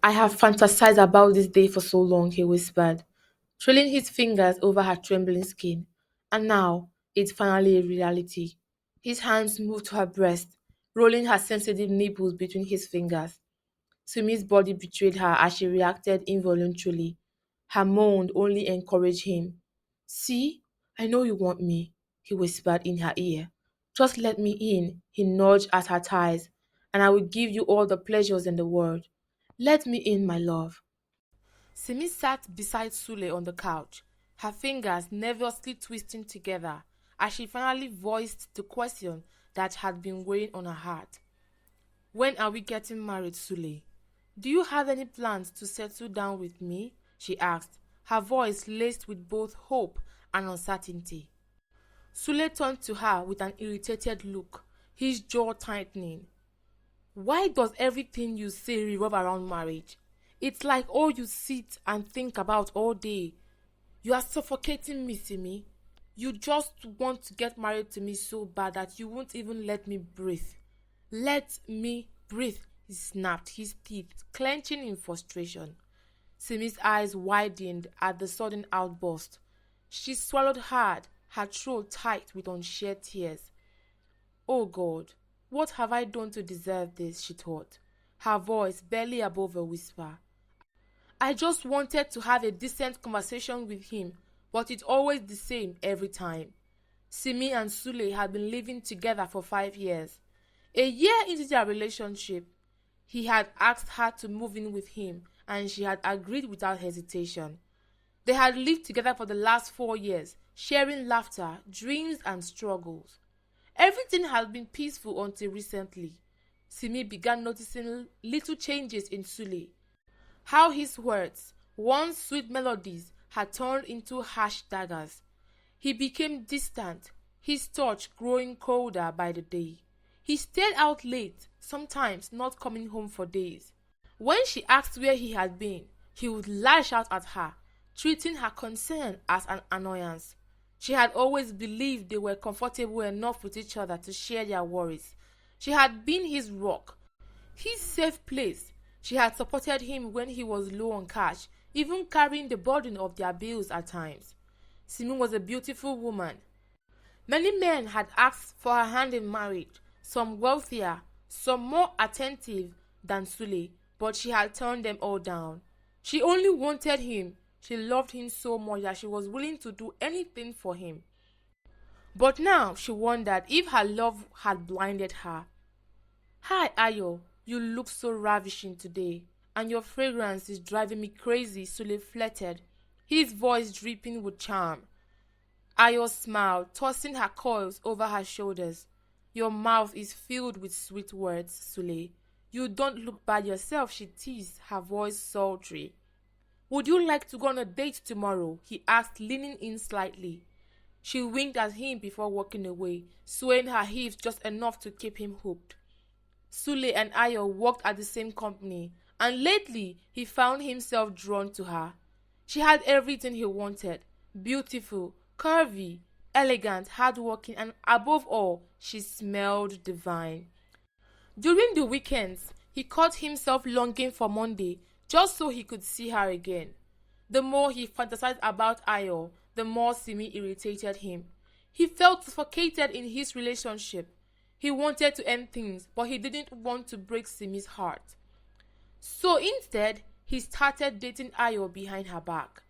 I have fantasized about this day for so long, he whispered, trailing his fingers over her trembling skin. And now, it's finally a reality. His hands moved to her breast, rolling her sensitive nipples between his fingers. Sumi's body betrayed her as she reacted involuntarily. Her moan only encouraged him. See, I know you want me, he whispered in her ear. Just let me in, he nudged at her thighs, and I will give you all the pleasures in the world. Let me in, my love. Simi sat beside Sule on the couch, her fingers nervously twisting together as she finally voiced the question that had been weighing on her heart. When are we getting married, Sule? Do you have any plans to settle down with me? She asked, her voice laced with both hope and uncertainty. Sule turned to her with an irritated look, his jaw tightening. Why does everything you say revolve around marriage? It's like all you sit and think about all day. You are suffocating me, Simi. You just want to get married to me so bad that you won't even let me breathe. Let me breathe, he snapped, his teeth clenching in frustration. Simi's eyes widened at the sudden outburst. She swallowed hard, her throat tight with unshed tears. Oh God, what have I done to deserve this, she thought, her voice barely above a whisper. I just wanted to have a decent conversation with him, but it's always the same every time. Simi and Sule had been living together for 5 years. A year into their relationship, he had asked her to move in with him, and she had agreed without hesitation. They had lived together for the last 4 years, sharing laughter, dreams, and struggles. Everything had been peaceful until recently. Simi began noticing little changes in Sule. How his words, once sweet melodies, had turned into harsh daggers. He became distant, his touch growing colder by the day. He stayed out late, sometimes not coming home for days. When she asked where he had been, he would lash out at her, treating her concern as an annoyance. She had always believed they were comfortable enough with each other to share their worries. She had been his rock, his safe place. She had supported him when he was low on cash, even carrying the burden of their bills at times. Simi was a beautiful woman. Many men had asked for her hand in marriage, some wealthier, some more attentive than Sule, but she had turned them all down. She only wanted him. She loved him so much that she was willing to do anything for him. But now she wondered if her love had blinded her. Hi, Ayo. You look so ravishing today, and your fragrance is driving me crazy, Sule flirted, his voice dripping with charm. Ayo smiled, tossing her coils over her shoulders. Your mouth is filled with sweet words, Sule. You don't look bad yourself, she teased, her voice sultry. Would you like to go on a date tomorrow? He asked, leaning in slightly. She winked at him before walking away, swaying her hips just enough to keep him hooked. Sule and Ayo worked at the same company, and lately he found himself drawn to her. She had everything he wanted: beautiful, curvy, elegant, hardworking, and above all, she smelled divine. During the weekends, he caught himself longing for Monday just so he could see her again. The more he fantasized about Ayo, the more Simi irritated him. He felt suffocated in his relationship. He wanted to end things, but he didn't want to break Simi's heart. So instead, he started dating Ayo behind her back.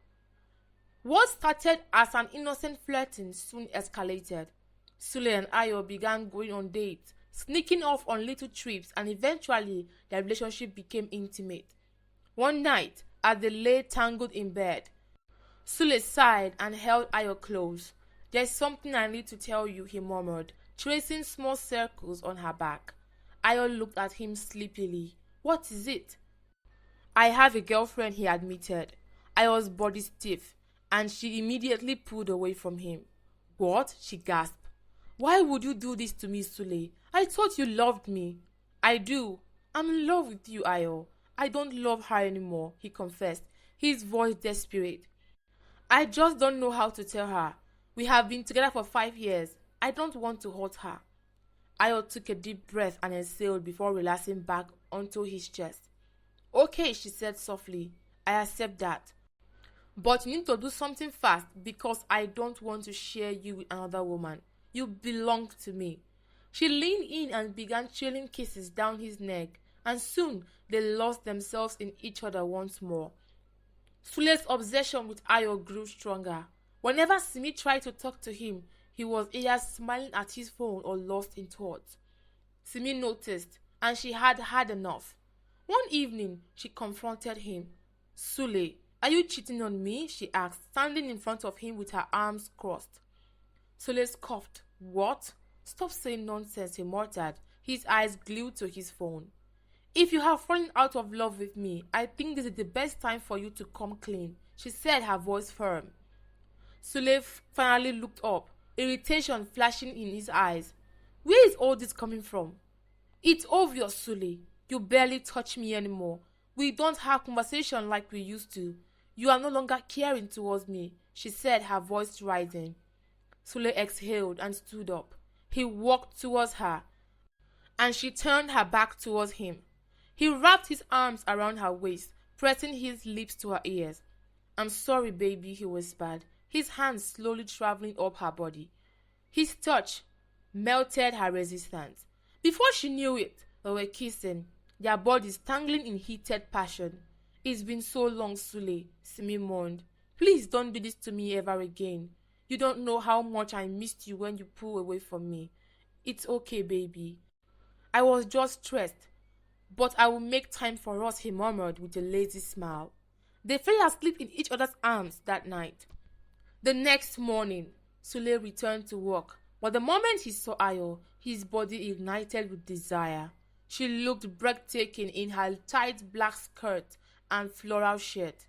What started as an innocent flirting soon escalated. Sule and Ayo began going on dates, sneaking off on little trips, and eventually their relationship became intimate. One night, as they lay tangled in bed, Sule sighed and held Ayo close. There's something I need to tell you, he murmured, tracing small circles on her back. Ayo looked at him sleepily. What is it? I have a girlfriend, he admitted. Ayo's body stiff, and she immediately pulled away from him. What? She gasped. Why would you do this to me, Sule? I thought you loved me. I do. I'm in love with you, Ayo. I don't love her anymore, he confessed, his voice desperate. I just don't know how to tell her. We have been together for 5 years. I don't want to hurt her. Ayo took a deep breath and exhaled before relaxing back onto his chest. Okay, she said softly. I accept that. But you need to do something fast because I don't want to share you with another woman. You belong to me. She leaned in and began trailing kisses down his neck, and soon they lost themselves in each other once more. Sule's obsession with Ayo grew stronger. Whenever Simi tried to talk to him, he was either smiling at his phone or lost in thought. Simi noticed, and she had had enough. One evening, she confronted him. Sule, are you cheating on me? She asked, standing in front of him with her arms crossed. Sule scoffed. What? Stop saying nonsense, he muttered, his eyes glued to his phone. If you have fallen out of love with me, I think this is the best time for you to come clean, she said, her voice firm. Sule finally looked up, irritation flashing in his eyes. Where is all this coming from? It's obvious, Sule. You barely touch me anymore. We don't have conversation like we used to. You are no longer caring towards me, she said, her voice rising. Sule exhaled and stood up. He walked towards her, and she turned her back towards him. He wrapped his arms around her waist, pressing his lips to her ears. I'm sorry, baby, he whispered, his hands slowly traveling up her body. His touch melted her resistance. Before she knew it, they were kissing, their bodies tangling in heated passion. It's been so long, Sule, Simi moaned. Please don't do this to me ever again. You don't know how much I missed you when you pulled away from me. It's okay, baby. I was just stressed. But I will make time for us, he murmured with a lazy smile. They fell asleep in each other's arms that night. The next morning, Sule returned to work, but the moment he saw Ayo, his body ignited with desire. She looked breathtaking in her tight black skirt and floral shirt,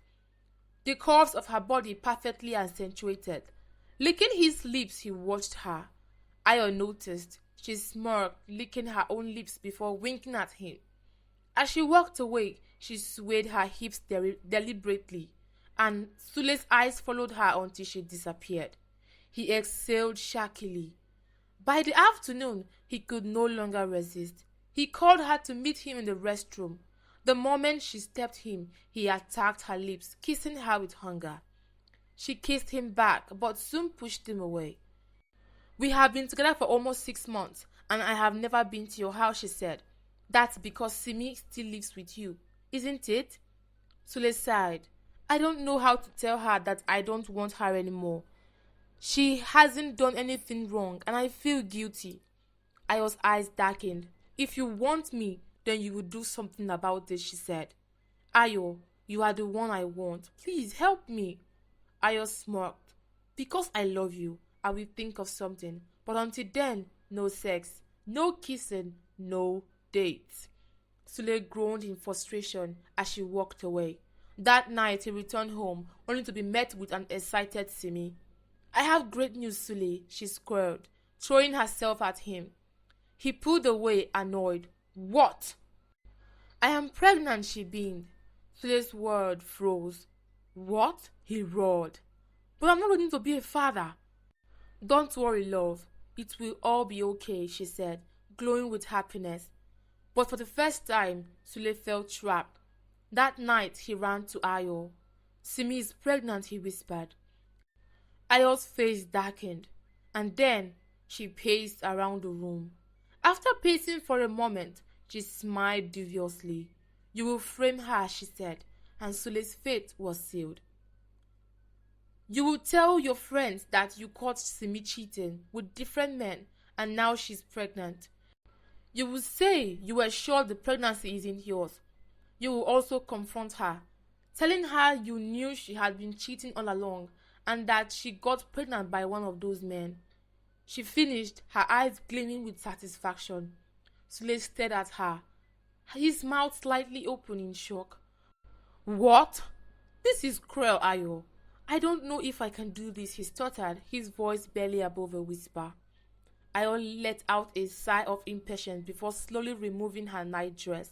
the curves of her body perfectly accentuated. Licking his lips, he watched her. Ayo noticed. She smirked, licking her own lips before winking at him. As she walked away, she swayed her hips deliberately, and Sule's eyes followed her until she disappeared. He exhaled shakily. By the afternoon, he could no longer resist. He called her to meet him in the restroom. The moment she stepped him, he attacked her lips, kissing her with hunger. She kissed him back, but soon pushed him away. We have been together for almost 6 months, and I have never been to your house, she said. That's because Simi still lives with you, isn't it? Sule sighed. I don't know how to tell her that I don't want her anymore. She hasn't done anything wrong, and I feel guilty. Ayo's eyes darkened. If you want me, then you will do something about this, she said. Ayo, you are the one I want. Please help me. Ayo smirked. Because I love you, I will think of something. But until then, no sex, no kissing, no dates. Sule groaned in frustration as she walked away. That night he returned home, only to be met with an excited Simi. I have great news, Sule, she squealed, throwing herself at him. He pulled away, annoyed. What? I am pregnant, she beamed. Sule's word froze. What? He roared. But I'm not going to be a father. Don't worry, love. It will all be okay, she said, glowing with happiness. But for the first time, Sule felt trapped. That night, he ran to Ayo. Simi is pregnant, he whispered. Ayo's face darkened, and then she paced around the room. After pacing for a moment, she smiled deviously. You will frame her, she said, and Sule's fate was sealed. You will tell your friends that you caught Simi cheating with different men, and now she's pregnant. You will say you were sure the pregnancy isn't yours. You will also confront her, telling her you knew she had been cheating all along and that she got pregnant by one of those men. She finished, her eyes gleaming with satisfaction. Sule stared at her, his mouth slightly open in shock. What? This is cruel, Ayo. I don't know if I can do this, he stuttered, his voice barely above a whisper. Ayo let out a sigh of impatience before slowly removing her nightdress,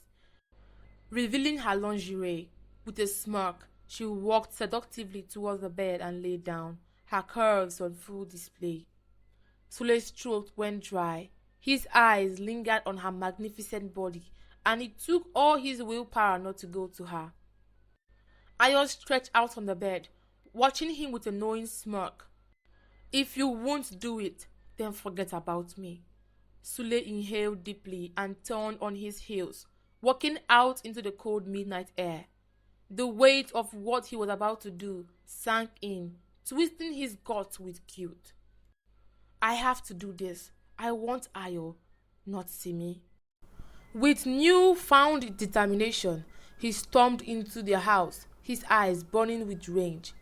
revealing her lingerie. With a smirk, she walked seductively towards the bed and lay down, her curves on full display. Sule's throat went dry. His eyes lingered on her magnificent body and it took all his willpower not to go to her. Ayo stretched out on the bed, watching him with a knowing smirk. If you won't do it, then forget about me. Sule inhaled deeply and turned on his heels, walking out into the cold midnight air. The weight of what he was about to do sank in, twisting his guts with guilt. I have to do this. I want Ayo, not Simi. With new-found determination, he stormed into their house, his eyes burning with rage.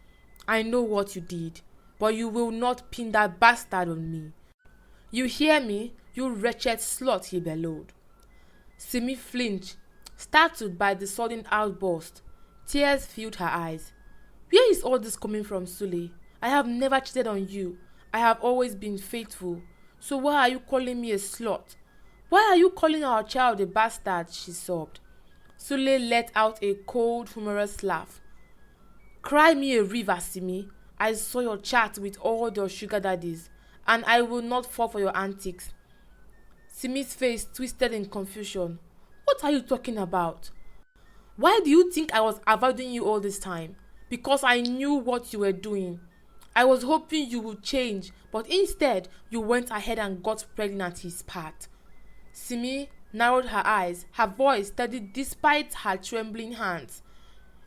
I know what you did, but you will not pin that bastard on me. You hear me, you wretched slut, he bellowed. Simi flinched, startled by the sudden outburst. Tears filled her eyes. Where is all this coming from, Sule? I have never cheated on you. I have always been faithful. So why are you calling me a slut? Why are you calling our child a bastard? She sobbed. Sule let out a cold, humorous laugh. Cry me a river, Simi. I saw your chat with all your sugar daddies, and I will not fall for your antics. Simi's face twisted in confusion. What are you talking about? Why do you think I was avoiding you all this time? Because I knew what you were doing. I was hoping you would change, but instead you went ahead and got pregnant at his part. Simi narrowed her eyes, her voice steady despite her trembling hands.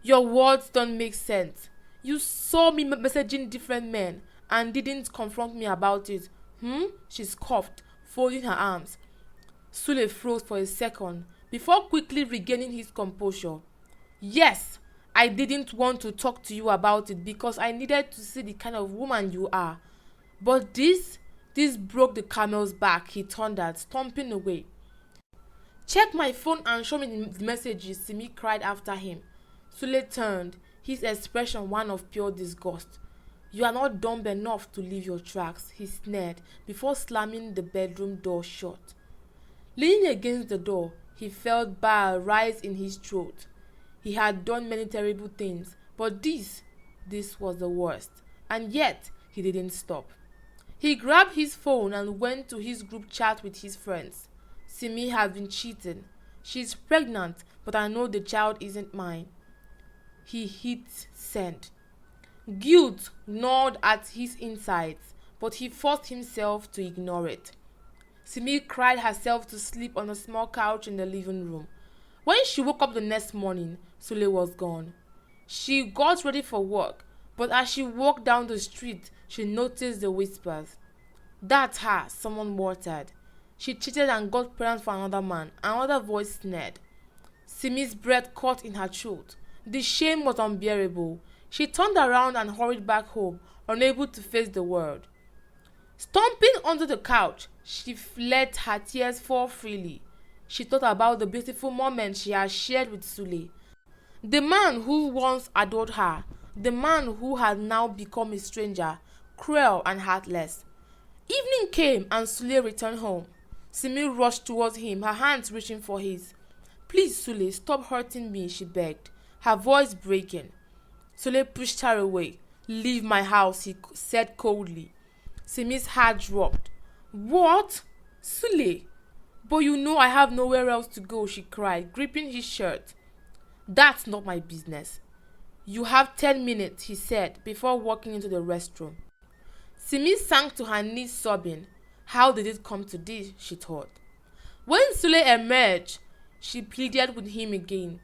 Your words don't make sense. You saw me messaging different men and didn't confront me about it. She scoffed, folding her arms. Sule froze for a second before quickly regaining his composure. Yes, I didn't want to talk to you about it because I needed to see the kind of woman you are. But this broke the camel's back, he thundered, stomping away. Check my phone and show me the messages, Simi cried after him. Sule turned, his expression one of pure disgust. You are not dumb enough to leave your tracks, he sneered before slamming the bedroom door shut. Leaning against the door, he felt bile rise in his throat. He had done many terrible things, but this was the worst, and yet he didn't stop. He grabbed his phone and went to his group chat with his friends. Simi has been cheating. She's pregnant, but I know the child isn't mine. He hit send. Guilt gnawed at his insides, but he forced himself to ignore it. Simi cried herself to sleep on a small couch in the living room. When she woke up the next morning, Sule was gone. She got ready for work, but as she walked down the street, she noticed the whispers. That's her, someone muttered. She cheated and got pregnant for another man. Another voice sneered. Simi's breath caught in her throat. The shame was unbearable. She turned around and hurried back home, unable to face the world. Stomping onto the couch, she let her tears fall freely. She thought about the beautiful moments she had shared with Sule. The man who once adored her, the man who had now become a stranger, cruel and heartless. Evening came and Sule returned home. Simi rushed towards him, her hands reaching for his. Please, Sule, stop hurting me, she begged, her voice breaking. Sule pushed her away. Leave my house, he said coldly. Simi's heart dropped. What? Sule? But you know I have nowhere else to go, she cried, gripping his shirt. That's not my business. You have 10 minutes, he said, before walking into the restroom. Simi sank to her knees sobbing. How did it come to this, she thought. When Sule emerged, she pleaded with him again,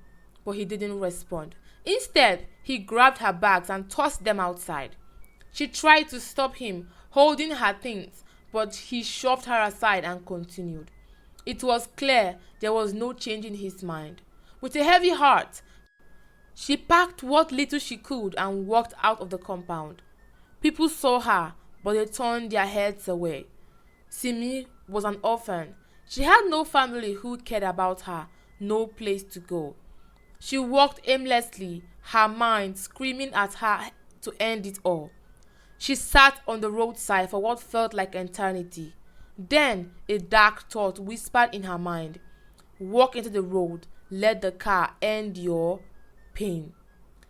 but he didn't respond. Instead, he grabbed her bags and tossed them outside. She tried to stop him, holding her things, but he shoved her aside and continued. It was clear there was no change in his mind. With a heavy heart, she packed what little she could and walked out of the compound. People saw her, but they turned their heads away. Simi was an orphan. She had no family who cared about her, no place to go. She walked aimlessly, her mind screaming at her to end it all. She sat on the roadside for what felt like eternity. Then a dark thought whispered in her mind. Walk into the road, let the car end your pain.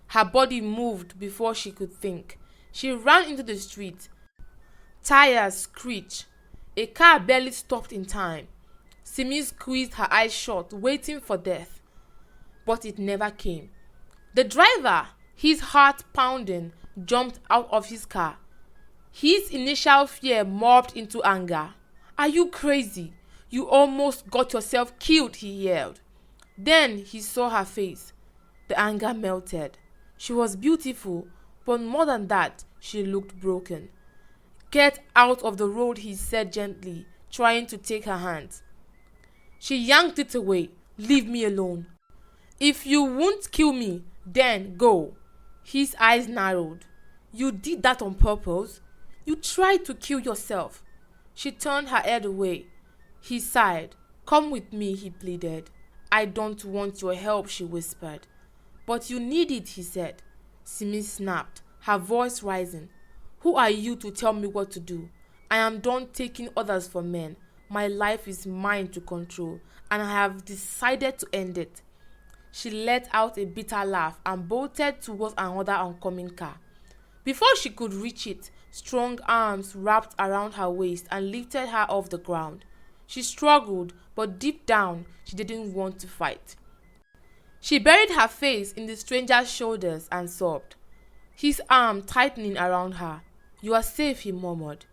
Her body moved before she could think. She ran into the street. Tires screeched. A car barely stopped in time. Simi squeezed her eyes shut, waiting for death. But it never came. The driver, his heart pounding, jumped out of his car. His initial fear morphed into anger. "Are you crazy? You almost got yourself killed," he yelled. Then he saw her face. The anger melted. She was beautiful, but more than that, she looked broken. "Get out of the road," he said gently, trying to take her hand. She yanked it away. "Leave me alone. If you won't kill me, then go." His eyes narrowed. "You did that on purpose? You tried to kill yourself." She turned her head away. He sighed. "Come with me," he pleaded. "I don't want your help," she whispered. "But you need it," he said. Simi snapped, her voice rising. "Who are you to tell me what to do? I am done taking orders from men. My life is mine to control, and I have decided to end it." She let out a bitter laugh and bolted towards another oncoming car. Before she could reach it, strong arms wrapped around her waist and lifted her off the ground. She struggled, but deep down, she didn't want to fight. She buried her face in the stranger's shoulders and sobbed, his arm tightening around her. "You are safe," he murmured.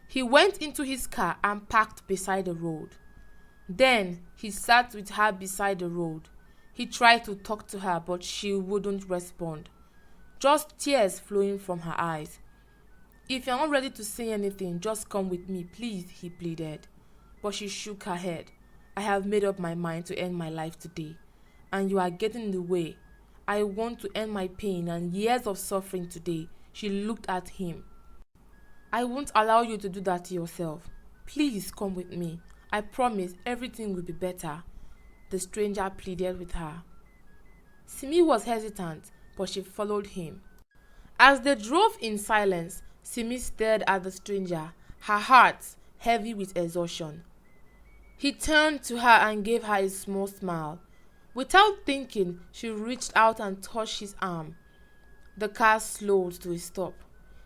He went into his car and parked beside the road. Then he sat with her beside the road. He tried to talk to her, but she wouldn't respond. Just tears flowing from her eyes. "If you're not ready to say anything, just come with me, please," he pleaded. But she shook her head. "I have made up my mind to end my life today, and you are getting in the way. I want to end my pain and years of suffering today." She looked at him. "I won't allow you to do that to yourself. Please come with me. I promise everything will be better," the stranger pleaded with her. Simi was hesitant, but she followed him. As they drove in silence, Simi stared at the stranger, her heart heavy with exhaustion. He turned to her and gave her a small smile. Without thinking, she reached out and touched his arm. The car slowed to a stop.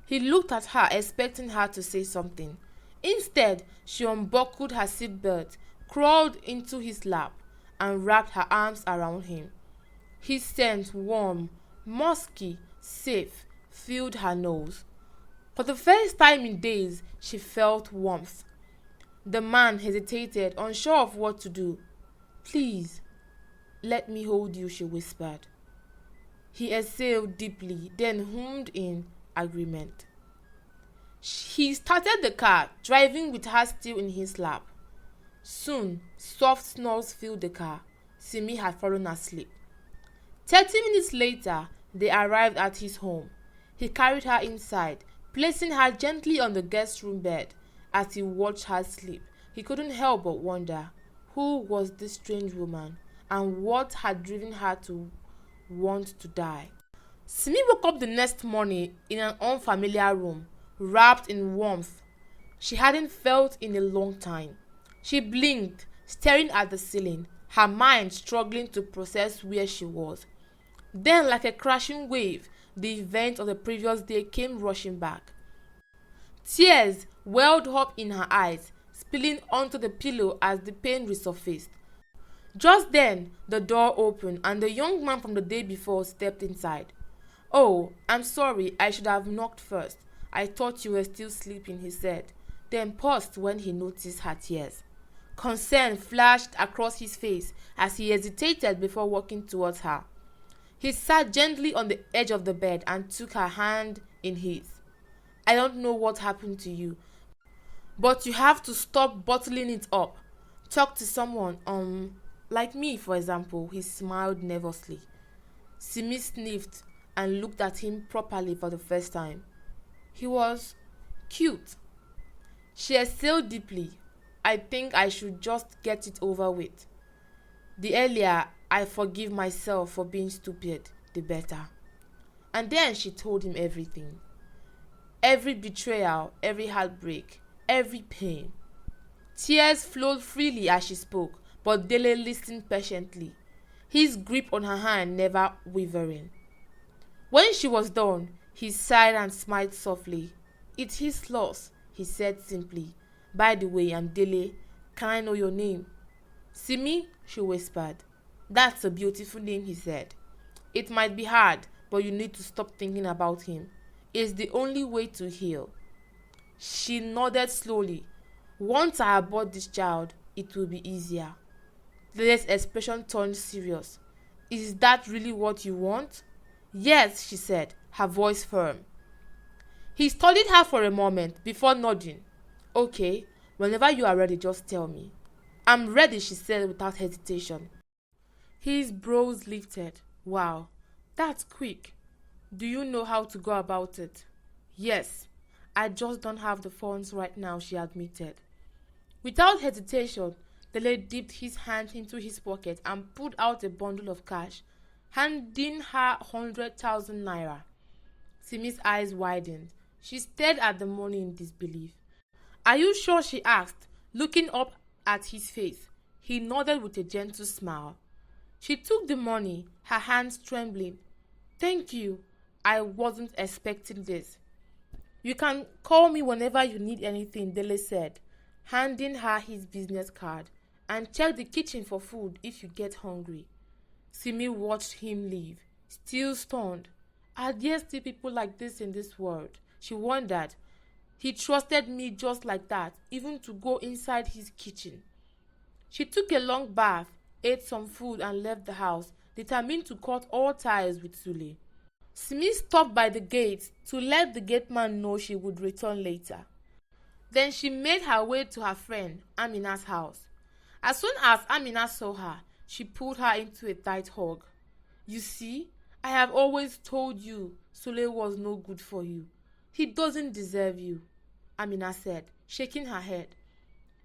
He looked at her, expecting her to say something. Instead, she unbuckled her seatbelt, crawled into his lap, and wrapped her arms around him. His scent, warm, musky, safe, filled her nose. For the first time in days, she felt warmth. The man hesitated, unsure of what to do. "Please, let me hold you," she whispered. He exhaled deeply, then hummed in agreement. He started the car, driving with her still in his lap. Soon, soft snores filled the car. Simi had fallen asleep. 30 minutes later, they arrived at his home. He carried her inside, placing her gently on the guest room bed. As he watched her sleep, he couldn't help but wonder, who was this strange woman, and what had driven her to want to die? Simi woke up the next morning in an unfamiliar room, wrapped in warmth she hadn't felt in a long time. She blinked, staring at the ceiling, her mind struggling to process where she was. Then, like a crashing wave, the events of the previous day came rushing back. Tears welled up in her eyes, spilling onto the pillow as the pain resurfaced. Just then, the door opened and the young man from the day before stepped inside. "Oh, I'm sorry, I should have knocked first. I thought you were still sleeping," he said, then paused when he noticed her tears. Concern flashed across his face as he hesitated before walking towards her. He sat gently on the edge of the bed and took her hand in his. "I don't know what happened to you, but you have to stop bottling it up. Talk to someone, like me, for example." He smiled nervously. Simi sniffed and looked at him properly for the first time. He was cute. She exhaled deeply. "I think I should just get it over with. The earlier I forgive myself for being stupid, the better." And then she told him everything. Every betrayal, every heartbreak, every pain. Tears flowed freely as she spoke, but Dele listened patiently, his grip on her hand never wavering. When she was done, he sighed and smiled softly. "It's his loss," he said simply. "By the way, I'm Dele. Can I know your name?" Simi, she whispered. That's a beautiful name, he said. It might be hard, but you need to stop thinking about him. It's the only way to heal. She nodded slowly. Once I abort this child, it will be easier. Lele's expression turned serious. Is that really what you want? Yes, she said, her voice firm. He studied her for a moment before nodding. Okay, whenever you are ready, just tell me. I'm ready, she said without hesitation. His brows lifted. Wow, that's quick. Do you know how to go about it? Yes, I just don't have the funds right now, she admitted. Without hesitation, Dele dipped his hand into his pocket and pulled out a bundle of cash, handing her 100,000 naira. Simi's eyes widened. She stared at the money in disbelief. Are you sure? She asked, looking up at his face. He nodded with a gentle smile. She took the money, her hands trembling. Thank you. I wasn't expecting this. You can call me whenever you need anything, Dele said, handing her his business card. And check the kitchen for food if you get hungry. Simi watched him leave, still stunned. Are there still people like this in this world? She wondered. He trusted me just like that, even to go inside his kitchen. She took a long bath, ate some food and left the house, determined to cut all ties with Sule. Simi stopped by the gate to let the gateman know she would return later. Then she made her way to her friend Amina's house. As soon as Amina saw her, she pulled her into a tight hug. You see, I have always told you Sule was no good for you. He doesn't deserve you, Amina said, shaking her head.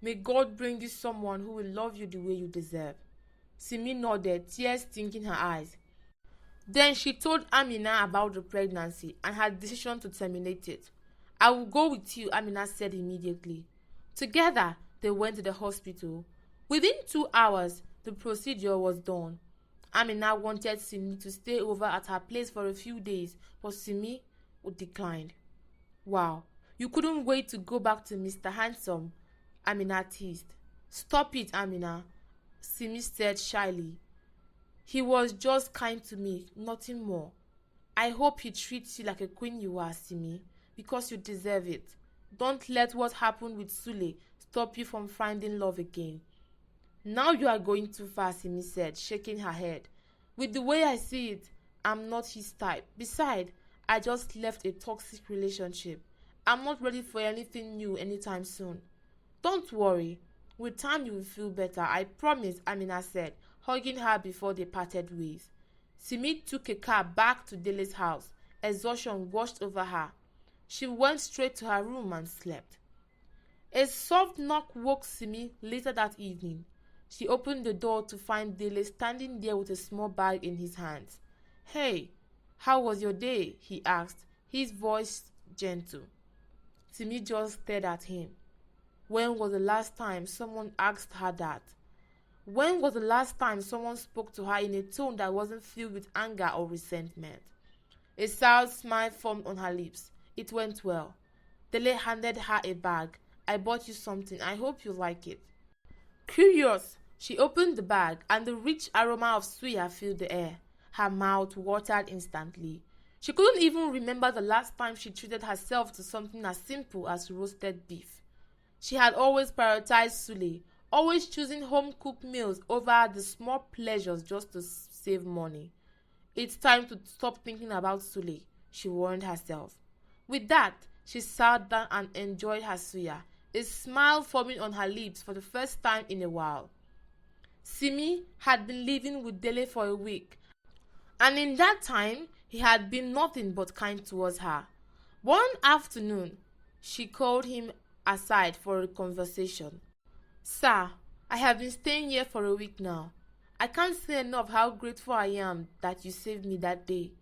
May God bring you someone who will love you the way you deserve. Simi nodded, tears stinking her eyes. Then she told Amina about the pregnancy and her decision to terminate it. I will go with you, Amina said immediately. Together, they went to the hospital. Within 2 hours, the procedure was done. Amina wanted Simi to stay over at her place for a few days, but Simi declined. Wow, you couldn't wait to go back to Mr. Handsome, Amina teased. Stop it, Amina, Simi said shyly. He was just kind to me, nothing more. I hope he treats you like a queen you are, Simi, because you deserve it. Don't let what happened with Sule stop you from finding love again. Now you are going too far, Simi said, shaking her head. With the way I see it, I'm not his type. Besides, I just left a toxic relationship. I'm not ready for anything new anytime soon. Don't worry. With time you will feel better, I promise, Amina said, hugging her before they parted ways. Simi took a car back to Dele's house. Exhaustion washed over her. She went straight to her room and slept. A soft knock woke Simi later that evening. She opened the door to find Dele standing there with a small bag in his hands. Hey, how was your day? He asked, his voice gentle. Simi just stared at him. When was the last time someone asked her that? When was the last time someone spoke to her in a tone that wasn't filled with anger or resentment? A sour smile formed on her lips. It went well. Dele handed her a bag. I bought you something. I hope you like it. Curious, she opened the bag and the rich aroma of suya filled the air. Her mouth watered instantly. She couldn't even remember the last time she treated herself to something as simple as roasted beef. She had always prioritized Sule, always choosing home-cooked meals over the small pleasures just to save money. It's time to stop thinking about Sule, she warned herself. With that, she sat down and enjoyed her suya, a smile forming on her lips for the first time in a while. Simi had been living with Dele for a week, and in that time, he had been nothing but kind towards her. One afternoon, she called him aside for a conversation. Sir, I have been staying here for a week now. I can't say enough how grateful I am that you saved me that day.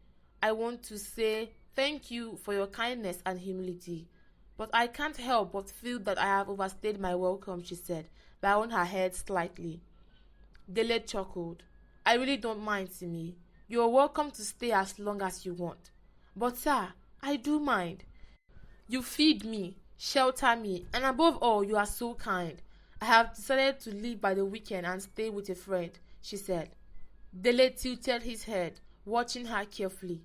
I want to say thank you for your kindness and humility. But I can't help but feel that I have overstayed my welcome, she said, bowing her head slightly. Dele chuckled. I really don't mind, Simi. You are welcome to stay as long as you want. But sir, I do mind. You feed me, shelter me, and above all, you are so kind. I have decided to leave by the weekend and stay with a friend, she said. Dele tilted his head, watching her carefully.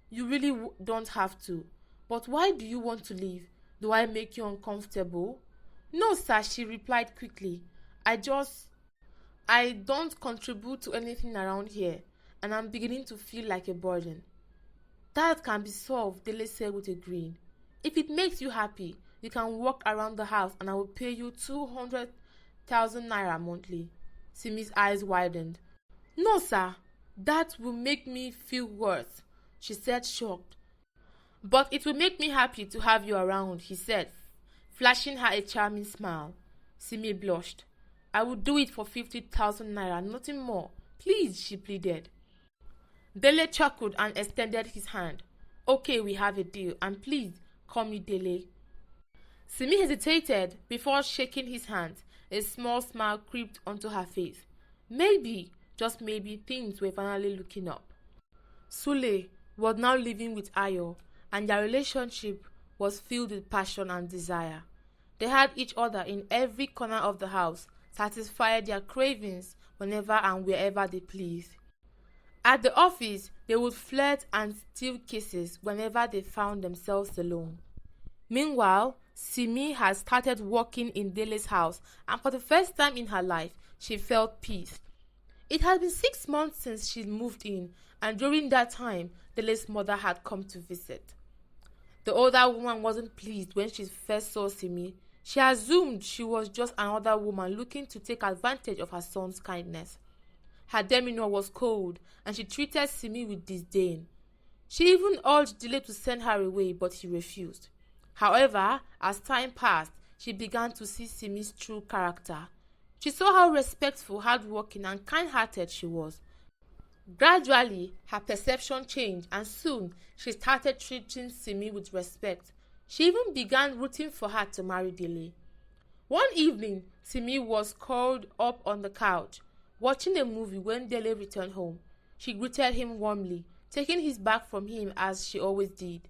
You really don't have to. But why do you want to leave? Do I make you uncomfortable? No, sir, she replied quickly. I don't contribute to anything around here, and I'm beginning to feel like a burden. That can be solved, Dele said with a grin. If it makes you happy, you can walk around the house and I will pay you 200,000 naira monthly. Simi's eyes widened. No, sir, that will make me feel worse, she said, shocked. But it will make me happy to have you around, he said, flashing her a charming smile. Simi blushed. I would do it for 50,000 naira, nothing more. Please, she pleaded. Dele chuckled and extended his hand. Okay, we have a deal, and please, call me Dele. Simi hesitated before shaking his hand. A small smile crept onto her face. Maybe, just maybe, things were finally looking up. Sule was now living with Ayo, and their relationship was filled with passion and desire. They had each other in every corner of the house, satisfied their cravings whenever and wherever they pleased. At the office, they would flirt and steal kisses whenever they found themselves alone. Meanwhile, Simi had started working in Dele's house, and for the first time in her life, she felt peace. It had been 6 months since she moved in, and during that time, Dele's mother had come to visit. The older woman wasn't pleased when she first saw Simi. She assumed she was just another woman looking to take advantage of her son's kindness. Her demeanor was cold, and she treated Simi with disdain. She even urged Dele to send her away, but he refused. However, as time passed, she began to see Simi's true character. She saw how respectful, hardworking, and kind-hearted she was. Gradually, her perception changed, and soon she started treating Simi with respect. She even began rooting for her to marry Dele. One evening, Simi was curled up on the couch, watching a movie when Dele returned home. She greeted him warmly, taking his bag from him as she always did.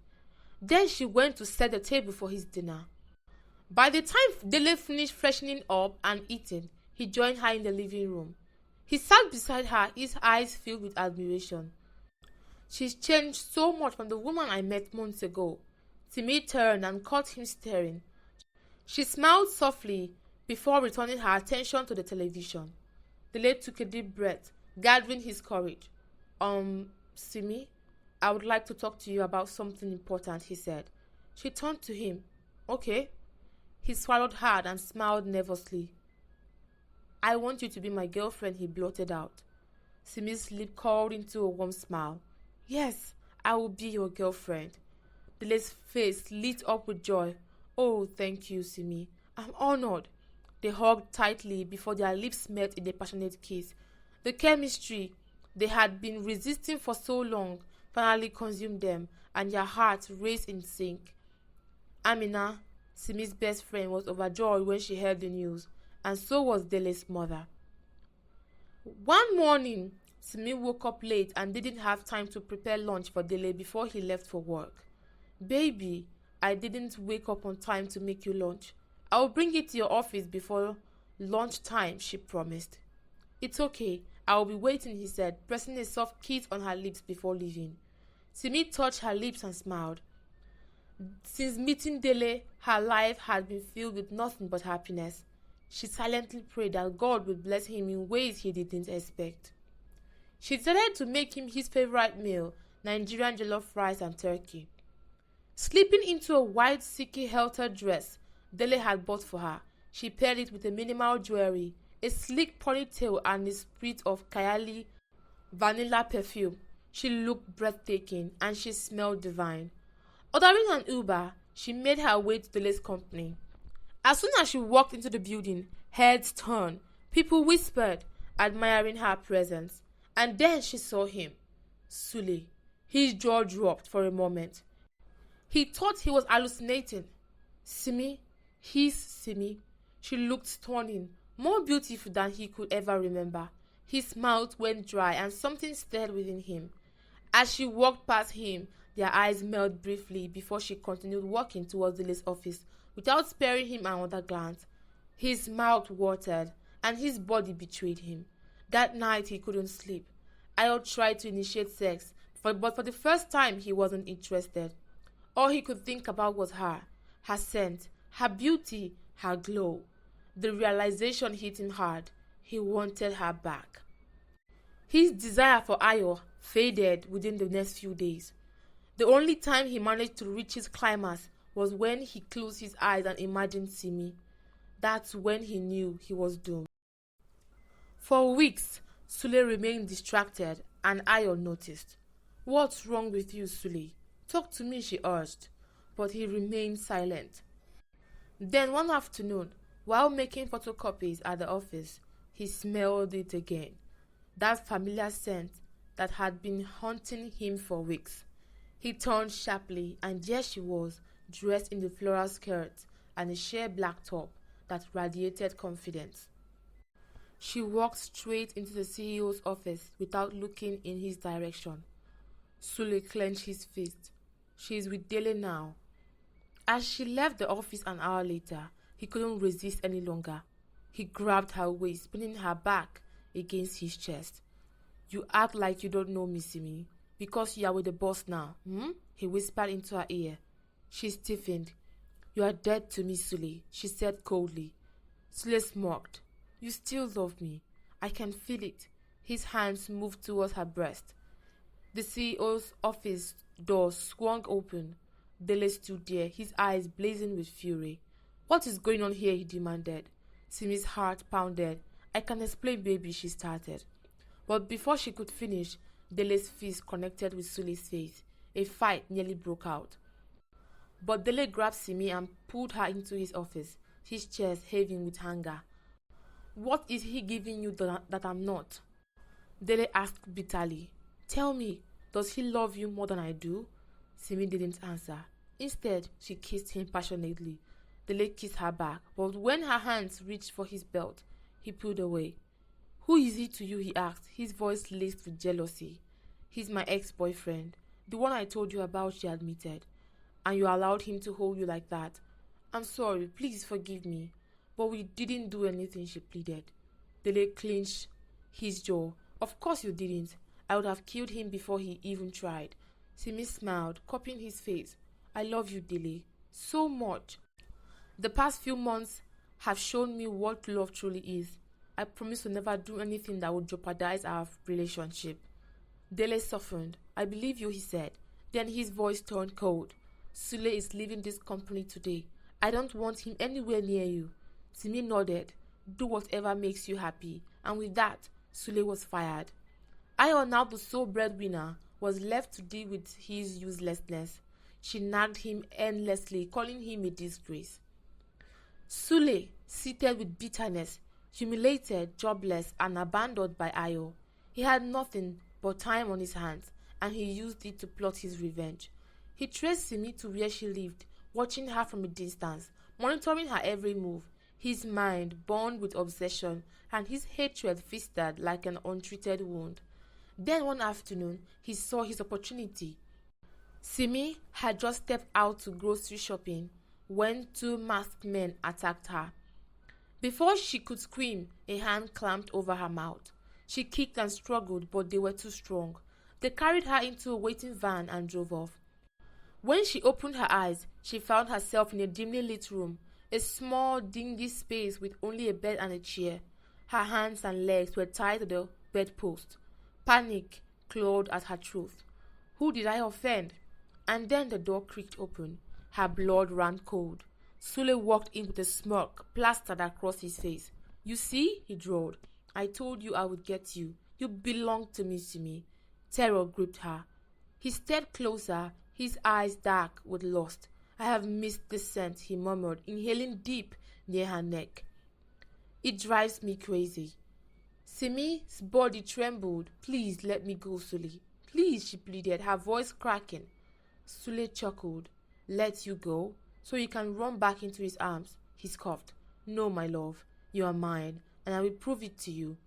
Then she went to set the table for his dinner. By the time Dele finished freshening up and eating, he joined her in the living room. He sat beside her, his eyes filled with admiration. She's changed so much from the woman I met months ago. Simi turned and caught him staring. She smiled softly before returning her attention to the television. Dele took a deep breath, gathering his courage. Simi, I would like to talk to you about something important, he said. She turned to him. Okay. He swallowed hard and smiled nervously. I want you to be my girlfriend, he blurted out. Simi's lip curled into a warm smile. Yes, I will be your girlfriend. Dele's face lit up with joy. Oh, thank you, Simi. I'm honored. They hugged tightly before their lips met in a passionate kiss. The chemistry they had been resisting for so long finally consumed them, and their hearts raced in sync. Amina, Simi's best friend, was overjoyed when she heard the news, and so was Dele's mother. One morning, Simi woke up late and didn't have time to prepare lunch for Dele before he left for work. Baby, I didn't wake up on time to make you lunch. I'll bring it to your office before lunchtime, she promised. It's okay, I'll be waiting, he said, pressing a soft kiss on her lips before leaving. Simi touched her lips and smiled. Since meeting Dele, her life had been filled with nothing but happiness. She silently prayed that God would bless him in ways he didn't expect. She decided to make him his favorite meal, Nigerian jollof rice and turkey. Slipping into a white silky helter dress Dele had bought for her, she paired it with a minimal jewelry, a sleek ponytail, and a sprig of Kayali vanilla perfume. She looked breathtaking and she smelled divine. Ordering an Uber, she made her way to Dele's company. As soon as she walked into the building, heads turned, people whispered, admiring her presence. And then she saw him, Sule. His jaw dropped for a moment. He thought he was hallucinating. Simi, his Simi. She looked stunning, more beautiful than he could ever remember. His mouth went dry and something stirred within him. As she walked past him, their eyes met briefly before she continued walking towards Dele's office without sparing him another glance. His mouth watered, and his body betrayed him. That night he couldn't sleep. Ayo tried to initiate sex, but for the first time he wasn't interested. All he could think about was her scent, her beauty, her glow. The realization hit him hard. He wanted her back. His desire for Ayo faded within the next few days. The only time he managed to reach his climax was when he closed his eyes and imagined Simi. That's when he knew he was doomed. For weeks, Sule remained distracted and Ayo noticed. "What's wrong with you, Sule? Talk to me," she urged. But he remained silent. Then one afternoon, while making photocopies at the office, he smelled it again. That familiar scent that had been haunting him for weeks. He turned sharply, and there she was, dressed in the floral skirt and a sheer black top that radiated confidence. She walked straight into the CEO's office without looking in his direction. Sule clenched his fist. "She is with Dele now." As she left the office an hour later, he couldn't resist any longer. He grabbed her waist, pinning her back against his chest. "You act like you don't know me, Simi, because you are with the boss now, he whispered into her ear. She stiffened. "You are dead to me, Sule," she said coldly. Sule smirked. "You still love me. I can feel it." His hands moved towards her breast. The CEO's office door swung open. Dele stood there, his eyes blazing with fury. "What is going on here?" he demanded. Simi's heart pounded. "I can explain, baby," she started. But before she could finish, Dele's fist connected with Sule's face. A fight nearly broke out. But Dele grabbed Simi and pulled her into his office, his chest heaving with anger. "What is he giving you that I'm not?" Dele asked bitterly. "Tell me, does he love you more than I do?" Simi didn't answer. Instead, she kissed him passionately. Dele kissed her back, but when her hands reached for his belt, he pulled away. "Who is he to you?" he asked, his voice laced with jealousy. "He's my ex-boyfriend, the one I told you about," she admitted. "And you allowed him to hold you like that. I'm sorry, please forgive me. But we didn't do anything," she pleaded. Dele clenched his jaw. "Of course you didn't. I would have killed him before he even tried." Simi smiled, copying his face. "I love you, Dele, so much. The past few months have shown me what love truly is. I promise to never do anything that would jeopardize our relationship." Dele softened. "I believe you," he said. Then his voice turned cold. "Sule is leaving this company today. I don't want him anywhere near you." Simi nodded. "Do whatever makes you happy." And with that, Sule was fired. Ayo, now the sole breadwinner, was left to deal with his uselessness. She nagged him endlessly, calling him a disgrace. Sule, seated with bitterness, humiliated, jobless, and abandoned by Ayo. He had nothing but time on his hands, and he used it to plot his revenge. He traced Simi to where she lived, watching her from a distance, monitoring her every move. His mind burned with obsession, and his hatred festered like an untreated wound. Then one afternoon, he saw his opportunity. Simi had just stepped out to grocery shopping when two masked men attacked her. Before she could scream, a hand clamped over her mouth. She kicked and struggled, but they were too strong. They carried her into a waiting van and drove off. When she opened her eyes, she found herself in a dimly lit room, a small, dingy space with only a bed and a chair. Her hands and legs were tied to the bedpost. Panic clawed at her throat. Who did I offend? And then the door creaked open. Her blood ran cold. Sule walked in with a smirk plastered across his face. "You see," he drawled. "I told you I would get you. You belong to me, Simi." Terror gripped her. He stepped closer, his eyes dark with lust. "I have missed the scent," he murmured, inhaling deep near her neck. "It drives me crazy." Simi's body trembled. "Please let me go, Sule. Please," she pleaded, her voice cracking. Sule chuckled. "Let you go? So you can run back into his arms?" He scoffed. "No, my love. You are mine, and I will prove it to you."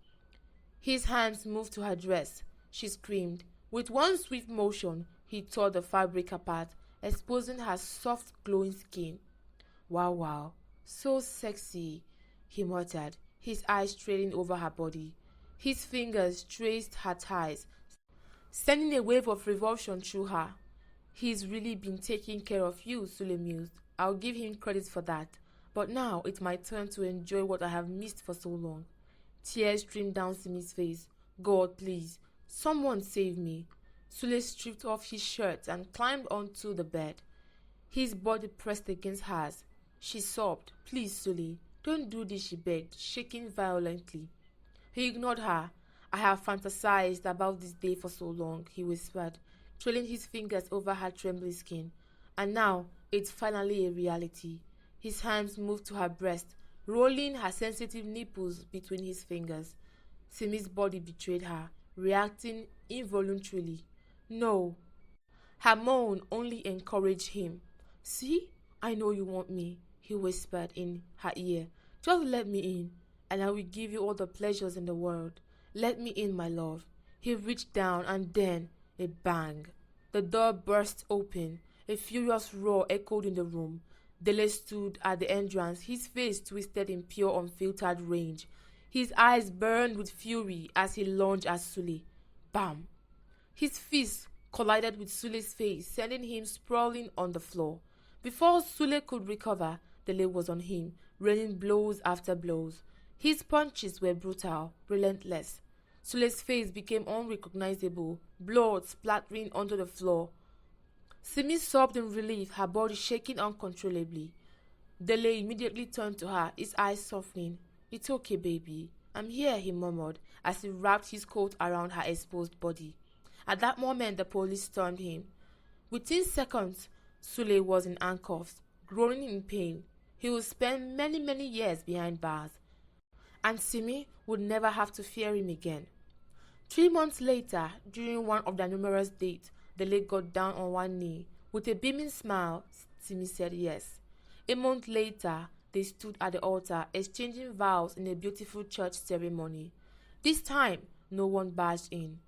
His hands moved to her dress. She screamed. With one swift motion, he tore the fabric apart, exposing her soft, glowing skin. Wow, wow. So sexy. he muttered, his eyes trailing over her body. His fingers traced her thighs, sending a wave of revulsion through her. He's really been taking care of you, Sule mused. I'll give him credit for that. But now it's my turn to enjoy what I have missed for so long. Tears streamed down Simi's face. God, please, someone save me. Sule stripped off his shirt and climbed onto the bed. His body pressed against hers. She sobbed. Please, Sule, don't do this, she begged, shaking violently. He ignored her. I have fantasized about this day for so long, he whispered, trailing his fingers over her trembling skin. And now it's finally a reality. His hands moved to her breast, rolling her sensitive nipples between his fingers. Simi's body betrayed her, reacting involuntarily. No. Her moan only encouraged him. See, I know you want me, he whispered in her ear. Just let me in, and I will give you all the pleasures in the world. Let me in, my love. He reached down, and then a bang. The door burst open. A furious roar echoed in the room. Dele stood at the entrance, his face twisted in pure unfiltered rage. His eyes burned with fury as he lunged at Sule. Bam! His fist collided with Sule's face, sending him sprawling on the floor. Before Sule could recover, Dele was on him, raining blows after blows. His punches were brutal, relentless. Sule's face became unrecognizable, blood splattering onto the floor. Simi sobbed in relief, her body shaking uncontrollably. Dele immediately turned to her, his eyes softening. It's okay, baby. I'm here, he murmured, as he wrapped his coat around her exposed body. At that moment, the police stormed him. Within seconds, Sule was in handcuffs, groaning in pain. He would spend many, many years behind bars, and Simi would never have to fear him again. 3 months later, during one of their numerous dates, Dele got down on one knee. With a beaming smile, Simi said yes. A month later, they stood at the altar, exchanging vows in a beautiful church ceremony. This time, no one barged in.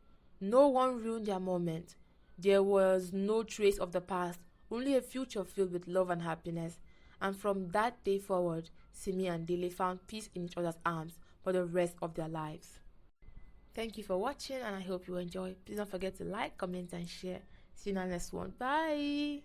No one ruined their moment. There was no trace of the past, only a future filled with love and happiness. And from that day forward, Simi and Dele found peace in each other's arms for the rest of their lives. Thank you for watching, and I hope you enjoy. Please don't forget to like, comment, and share. See you in the next one. Bye.